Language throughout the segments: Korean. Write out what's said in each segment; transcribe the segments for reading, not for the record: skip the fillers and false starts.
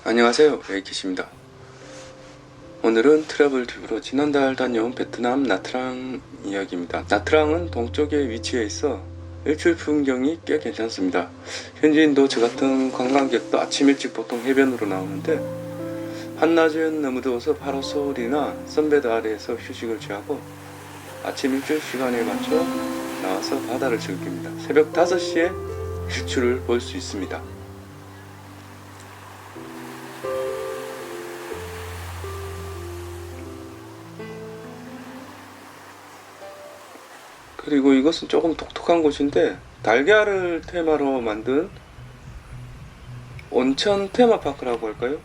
안녕하세요, 에이키시입니다. 오늘은 트래블 튜브로 지난달 다녀온 베트남 나트랑 이야기입니다. 나트랑은 동쪽에 위치해 있어 일출 풍경이 꽤 괜찮습니다. 현지인도 저같은 관광객도 아침 일찍 보통 해변으로 나오는데 한낮은 너무 더워서 바로 소울이나 선베드 아래에서 휴식을 취하고 아침 일출 시간에 맞춰 나와서 바다를 즐깁니다. 새벽 5시에 일출을 볼 수 있습니다. 그리고 이것은 조금 독특한 곳인데 달걀을 테마로 만든 온천 테마파크라고 할까요?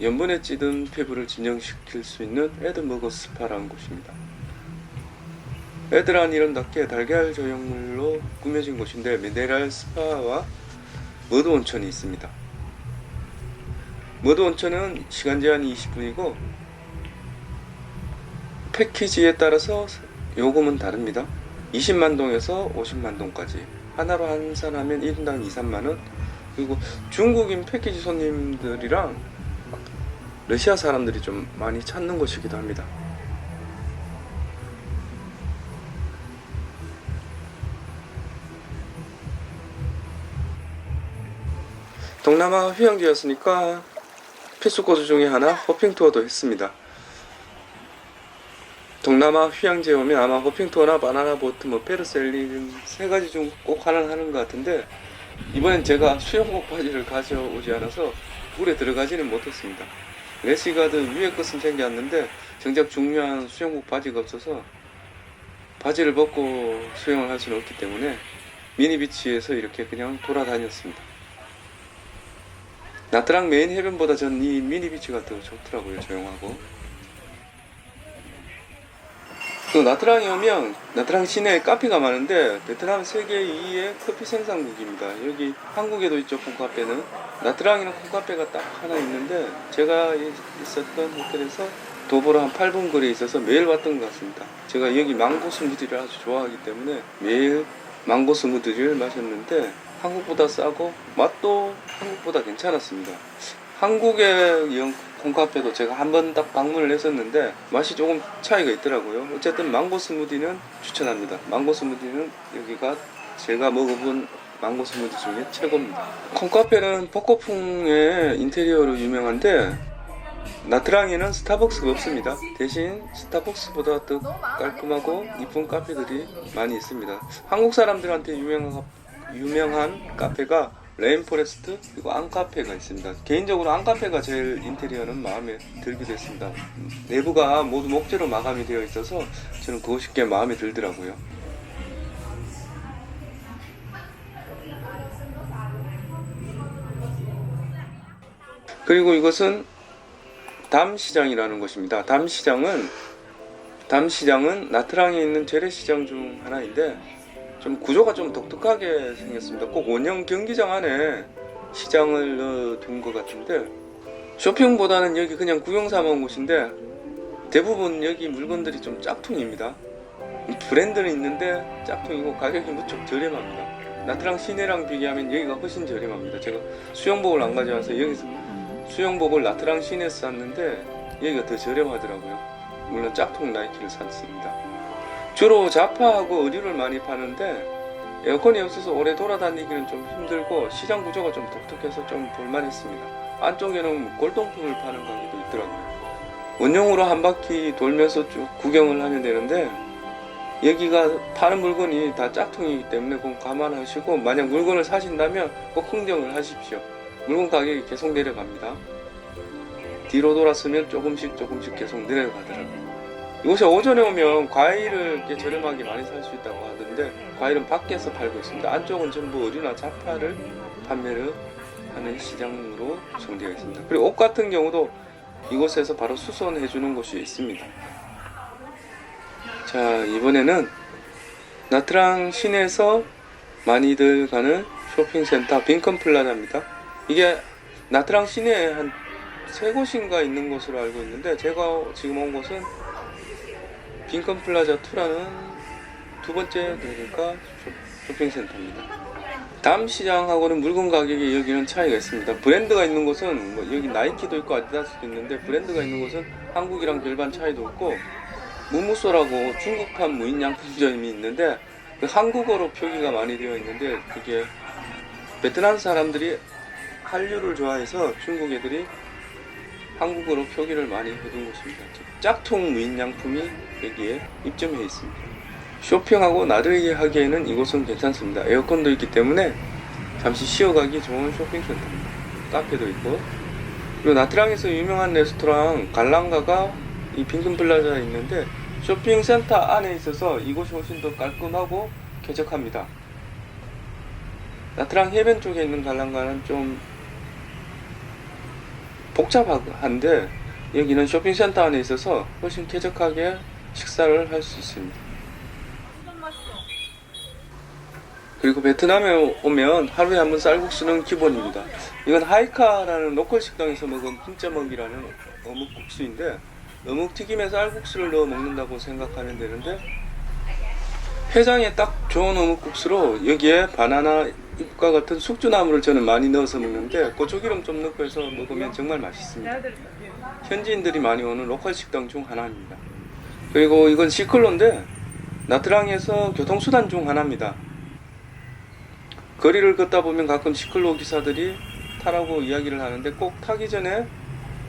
염분에 찌든 피부를 진정시킬 수 있는 에드머거 스파라는 곳입니다. 에드란 이름답게 달걀 조형물로 꾸며진 곳인데 미네랄 스파와 머드 온천이 있습니다. 머드 온천은 시간 제한이 20분이고 패키지에 따라서 요금은 다릅니다. 20만 동에서 50만 동까지 하나로 환산하면 1인당 2, 3만원. 그리고 중국인 패키지 손님들이랑 러시아 사람들이 좀 많이 찾는 곳이기도 합니다. 동남아 휴양지였으니까 필수 코스 중에 하나 호핑 투어도 했습니다. 동남아 휴양지에 오면 아마 호핑 투어나 바나나 보트, 패러세일링 3가지 중 꼭 하나는 하는 것 같은데 이번엔 제가 수영복 바지를 가져오지 않아서 물에 들어가지는 못했습니다. 래시가드 위에 것은 챙겨왔는데 정작 중요한 수영복 바지가 없어서 바지를 벗고 수영을 할 수는 없기 때문에 미니비치에서 이렇게 그냥 돌아다녔습니다. 나트랑 메인 해변보다 전 이 미니비치가 더 좋더라고요. 조용하고. 또 나트랑에 오면 나트랑 시내에 카페가 많은데 베트남 세계 2위의 커피 생산국입니다. 여기 한국에도 있죠. 콩카페는. 나트랑에는 콩카페가 딱 하나 있는데 제가 있었던 호텔에서 도보로 한 8분 거리에 있어서 매일 왔던 것 같습니다. 제가 여기 망고 스무디를 아주 좋아하기 때문에 매일 망고 스무디를 마셨는데 한국보다 싸고 맛도 한국보다 괜찮았습니다. 한국의 콩카페도 제가 한 번 딱 방문을 했었는데 맛이 조금 차이가 있더라고요. 어쨌든 망고 스무디는 추천합니다. 망고 스무디는 여기가 제가 먹어본 망고 스무디 중에 최고입니다. 콩카페는 벚꽃풍의 인테리어로 유명한데 나트랑에는 스타벅스가 없습니다. 대신 스타벅스보다 더 깔끔하고 이쁜 카페들이 많이 있습니다. 한국 사람들한테 유명한 카페가 레인포레스트 그리고 앙카페가 있습니다. 개인적으로 앙카페가 제일 인테리어는 마음에 들기도 했습니다. 내부가 모두 목재로 마감이 되어 있어서 저는 그것이 꽤 마음에 들더라고요. 그리고 이것은 담시장이라는 곳입니다. 담시장은 나트랑에 있는 재래시장 중 하나인데 좀 구조가 좀 독특하게 생겼습니다. 꼭 원형 경기장 안에 시장을 넣어둔 것 같은데 쇼핑보다는 여기 그냥 구경 삼아 온 곳인데 대부분 여기 물건들이 좀 짝퉁입니다. 브랜드는 있는데 짝퉁이고 가격이 무척 저렴합니다. 나트랑 시내랑 비교하면 여기가 훨씬 저렴합니다. 제가 수영복을 안 가져와서 여기서 수영복을 나트랑 시내에서 샀는데 여기가 더 저렴하더라고요. 물론 짝퉁 나이키를 샀습니다. 주로 자파하고 의류를 많이 파는데 에어컨이 없어서 오래 돌아다니기는 좀 힘들고 시장 구조가 좀 독특해서 좀 볼만했습니다. 안쪽에는 골동품을 파는 가게도 있더라고요. 원형으로 한 바퀴 돌면서 쭉 구경을 하면 되는데 여기가 파는 물건이 다 짝퉁이기 때문에 꼭 감안하시고 만약 물건을 사신다면 꼭 흥정을 하십시오. 물건 가격이 계속 내려갑니다. 뒤로 돌았으면 조금씩 계속 내려가더라고요. 이곳에 오전에 오면 과일을 꽤 저렴하게 많이 살 수 있다고 하던데 과일은 밖에서 팔고 있습니다. 안쪽은 전부 의류나 자파를 판매를 하는 시장으로 구성되어 있습니다. 그리고 옷 같은 경우도 이곳에서 바로 수선해 주는 곳이 있습니다. 자, 이번에는 나트랑 시내에서 많이들 가는 쇼핑센터 빈컨 플라자입니다. 이게 나트랑 시내에 한 3곳인가 있는 곳으로 알고 있는데 제가 지금 온 곳은 빈컨 플라자 2라는 두 번째 그러니까 쇼핑센터입니다. 다음 시장하고는 물건 가격이 여기는 차이가 있습니다. 브랜드가 있는 곳은 뭐 여기 나이키도 있고 아디다스도 있는데 브랜드가 있는 곳은 한국이랑 별반 차이도 없고 무무소라고 중국판 무인양품점이 있는데 그 한국어로 표기가 많이 되어 있는데 그게 베트남 사람들이 한류를 좋아해서 중국 애들이 한국어로 표기를 많이 해둔 곳입니다. 짝퉁 무인양품이 여기에 입점해 있습니다. 쇼핑하고 나들이 하기에는 이곳은 괜찮습니다. 에어컨도 있기 때문에 잠시 쉬어가기 좋은 쇼핑센터입니다. 카페도 있고, 그리고 나트랑에서 유명한 레스토랑 갈랑가가 이 빈금플라자에 있는데 쇼핑센터 안에 있어서 이곳이 훨씬 더 깔끔하고 쾌적합니다. 나트랑 해변 쪽에 있는 갈랑가는 좀 복잡한데 여기는 쇼핑센터 안에 있어서 훨씬 쾌적하게 식사를 할 수 있습니다. 그리고 베트남에 오면 하루에 한 번 쌀국수는 기본입니다. 이건 하이카라는 로컬 식당에서 먹은 흰자먹이라는 어묵국수인데 어묵튀김에 쌀국수를 넣어 먹는다고 생각하면 되는데 해장에 딱 좋은 어묵국수로 여기에 바나나 잎과 같은 숙주나물을 저는 많이 넣어서 먹는데 고추기름 좀 넣고 해서 먹으면 정말 맛있습니다. 현지인들이 많이 오는 로컬 식당 중 하나입니다. 그리고 이건 시클로인데 나트랑에서 교통수단 중 하나입니다. 거리를 걷다 보면 가끔 시클로 기사들이 타라고 이야기를 하는데 꼭 타기 전에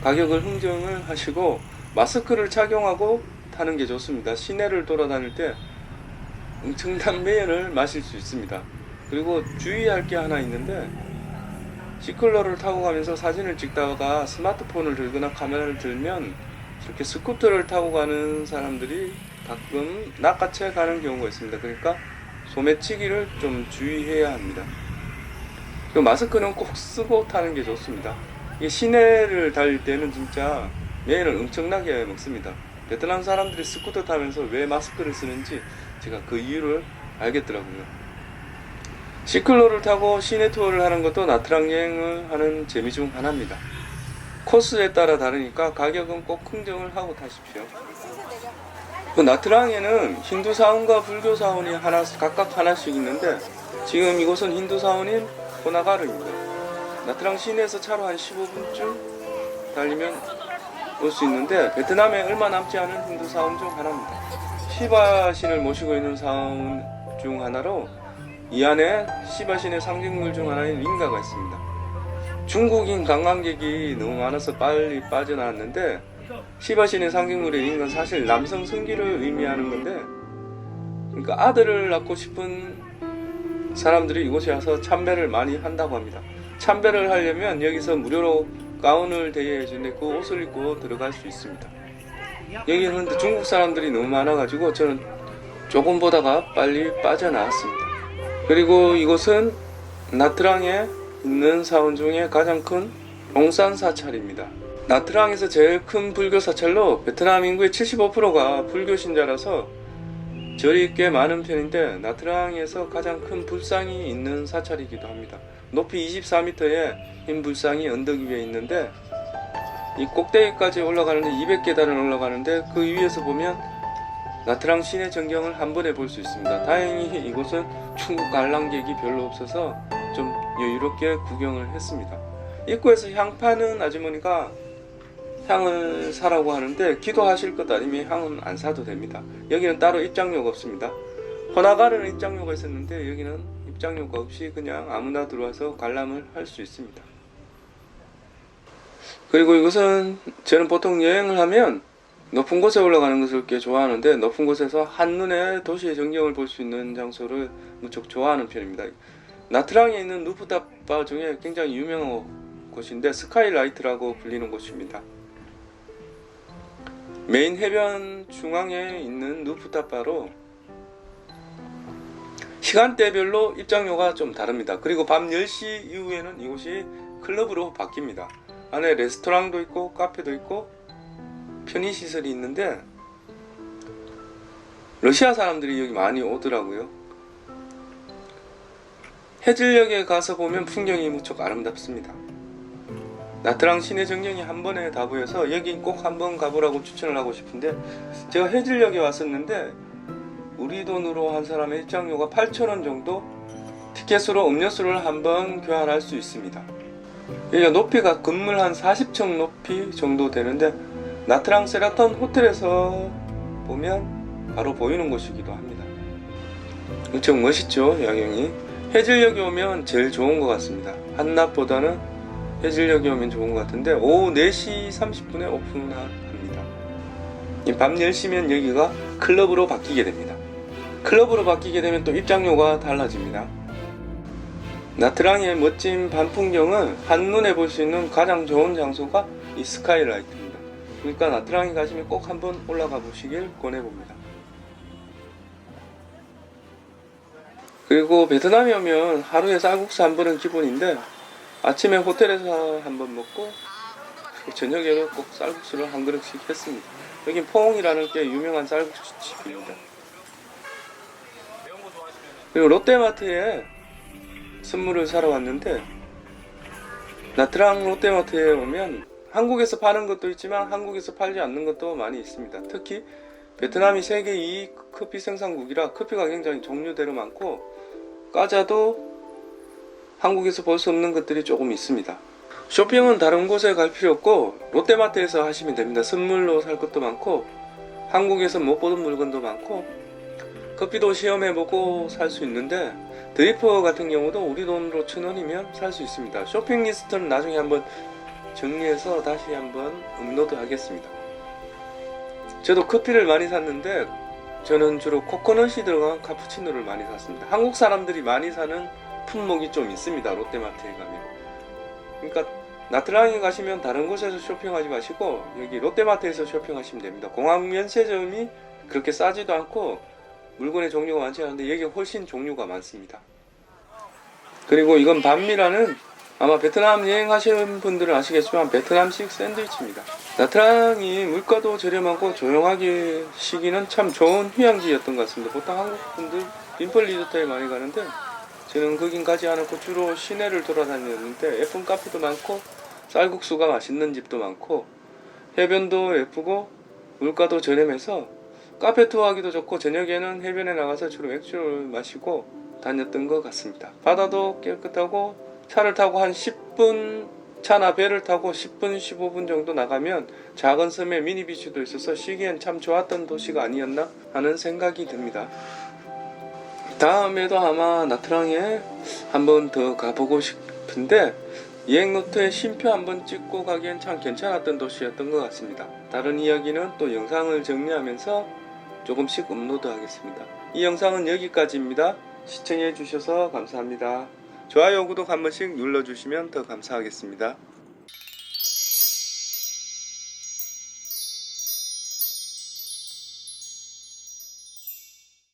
가격을 흥정을 하시고 마스크를 착용하고 타는 게 좋습니다. 시내를 돌아다닐 때 엄청난 매연을 마실 수 있습니다. 그리고 주의할 게 하나 있는데 시클로를 타고 가면서 사진을 찍다가 스마트폰을 들거나 카메라를 들면 이렇게 스쿠터를 타고 가는 사람들이 가끔 낚아채 가는 경우가 있습니다. 그러니까 소매치기를 좀 주의해야 합니다. 그리고 마스크는 꼭 쓰고 타는 게 좋습니다. 이 시내를 달릴 때는 진짜 매연을 엄청나게 먹습니다. 베트남 사람들이 스쿠터 타면서 왜 마스크를 쓰는지 제가 그 이유를 알겠더라고요. 시클로를 타고 시내 투어를 하는 것도 나트랑 여행을 하는 재미 중 하나입니다. 코스에 따라 다르니까 가격은 꼭 흥정을 하고 타십시오. 그 나트랑에는 힌두 사원과 불교 사원이 각각 하나씩 있는데 지금 이곳은 힌두 사원인 호나가르입니다. 나트랑 시내에서 차로 한 15분쯤 달리면 올 수 있는데 베트남에 얼마 남지 않은 힌두 사원 중 하나입니다. 시바 신을 모시고 있는 사원 중 하나로 이 안에 시바 신의 상징물 중 하나인 링가가 있습니다. 중국인 관광객이 너무 많아서 빨리 빠져나왔는데 시바 신의 상징물인 링가는 사실 남성 성기를 의미하는 건데 그러니까 아들을 낳고 싶은 사람들이 이곳에 와서 참배를 많이 한다고 합니다. 참배를 하려면 여기서 무료로 가운을 대여해 주는데 그 옷을 입고 들어갈 수 있습니다. 여기는 근데 중국 사람들이 너무 많아가지고 저는 조금 보다가 빨리 빠져나왔습니다. 그리고 이곳은 나트랑에 있는 사원 중에 가장 큰 롱산 사찰입니다. 나트랑에서 제일 큰 불교 사찰로 베트남 인구의 75%가 불교 신자라서 절이 꽤 많은 편인데 나트랑에서 가장 큰 불상이 있는 사찰이기도 합니다. 높이 24m의 흰 불상이 언덕 위에 있는데 이 꼭대기까지 올라가는데 200계단을 올라가는데 그 위에서 보면 나트랑 시내 전경을 한 번에 볼 수 있습니다. 다행히 이곳은 중국 관람객이 별로 없어서 좀 여유롭게 구경을 했습니다. 입구에서 향 파는 아주머니가 향을 사라고 하는데 기도하실 것 아니면 향은 안 사도 됩니다. 여기는 따로 입장료가 없습니다. 호나가르는 입장료가 있었는데 여기는 입장료가 없이 그냥 아무나 들어와서 관람을 할 수 있습니다. 그리고 이것은 저는 보통 여행을 하면 높은 곳에 올라가는 것을 꽤 좋아하는데 높은 곳에서 한눈에 도시의 전경을 볼 수 있는 장소를 무척 좋아하는 편입니다. 나트랑에 있는 루프탑바 중에 굉장히 유명한 곳인데 스카이라이트라고 불리는 곳입니다. 메인 해변 중앙에 있는 루프탑바로 시간대별로 입장료가 좀 다릅니다. 그리고 밤 10시 이후에는 이곳이 클럽으로 바뀝니다. 안에 레스토랑도 있고 카페도 있고 편의시설이 있는데 러시아 사람들이 여기 많이 오더라고요. 해질녘에 가서 보면 풍경이 무척 아름답습니다. 나트랑 시내 전경이 한 번에 다 보여서 여기 꼭 한번 가보라고 추천을 하고 싶은데 제가 해질녘에 왔었는데 우리 돈으로 한 사람의 입장료가 8,000원 정도 티켓으로 음료수를 한번 교환할 수 있습니다. 여기가 높이가 건물 한 40층 높이 정도 되는데 나트랑 세라톤 호텔에서 보면 바로 보이는 곳이기도 합니다. 엄청 멋있죠, 야경이. 해질녘에 오면 제일 좋은 것 같습니다. 한낮보다는 해질녘에 오면 좋은 것 같은데 오후 4시 30분에 오픈합니다. 밤 10시면 여기가 클럽으로 바뀌게 됩니다. 클럽으로 바뀌게 되면 또 입장료가 달라집니다. 나트랑의 멋진 밤 풍경을 한눈에 볼 수 있는 가장 좋은 장소가 이 스카이라이트입니다. 그러니까 나트랑에 가시면 꼭 한번 올라가 보시길 권해봅니다. 그리고 베트남에 오면 하루에 쌀국수 한 번은 기본인데 아침에 호텔에서 한 번 먹고 저녁에도 꼭 쌀국수를 한 그릇씩 했습니다. 여긴 포옹이라는 꽤 유명한 쌀국수 집입니다. 그리고 롯데마트에 선물을 사러 왔는데 나트랑 롯데마트에 오면 한국에서 파는 것도 있지만 한국에서 팔지 않는 것도 많이 있습니다. 특히 베트남이 세계 2위 커피 생산국이라 커피가 굉장히 종류대로 많고 과자도 한국에서 볼 수 없는 것들이 조금 있습니다. 쇼핑은 다른 곳에 갈 필요 없고 롯데마트에서 하시면 됩니다. 선물로 살 것도 많고 한국에서 못 보던 물건도 많고 커피도 시험해보고 살 수 있는데 드리퍼 같은 경우도 우리 돈으로 1,000원이면 살 수 있습니다. 쇼핑 리스트는 나중에 한번 정리해서 다시 한번 업로드 하겠습니다. 저도 커피를 많이 샀는데 저는 주로 코코넛이 들어간 카푸치노를 많이 샀습니다. 한국 사람들이 많이 사는 품목이 좀 있습니다. 롯데마트에 가면. 그러니까 나트랑에 가시면 다른 곳에서 쇼핑하지 마시고 여기 롯데마트에서 쇼핑하시면 됩니다. 공항 면세점이 그렇게 싸지도 않고 물건의 종류가 많지 않은데 여기 훨씬 종류가 많습니다. 그리고 이건 밤미라는 아마 베트남 여행하시는 분들은 아시겠지만 베트남식 샌드위치입니다. 나트랑이 물가도 저렴하고 조용하게 쉬기는 참 좋은 휴양지였던 것 같습니다. 보통 한국 분들 빈펄 리조트에 많이 가는데 저는 거긴 가지 않았고 주로 시내를 돌아다녔는데 예쁜 카페도 많고 쌀국수가 맛있는 집도 많고 해변도 예쁘고 물가도 저렴해서 카페 투어하기도 좋고 저녁에는 해변에 나가서 주로 맥주를 마시고 다녔던 것 같습니다. 바다도 깨끗하고 차를 타고 한 10분 차나 배를 타고 10분 15분 정도 나가면 작은 섬에 미니비치도 있어서 쉬기엔 참 좋았던 도시가 아니었나 하는 생각이 듭니다. 다음에도 아마 나트랑에 한번 더 가보고 싶은데 여행 노트에 쉼표 한번 찍고 가기엔 참 괜찮았던 도시였던 것 같습니다. 다른 이야기는 또 영상을 정리하면서 조금씩 업로드 하겠습니다. 이 영상은 여기까지입니다. 시청해 주셔서 감사합니다. 좋아요, 구독 한 번씩 눌러주시면 더 감사하겠습니다.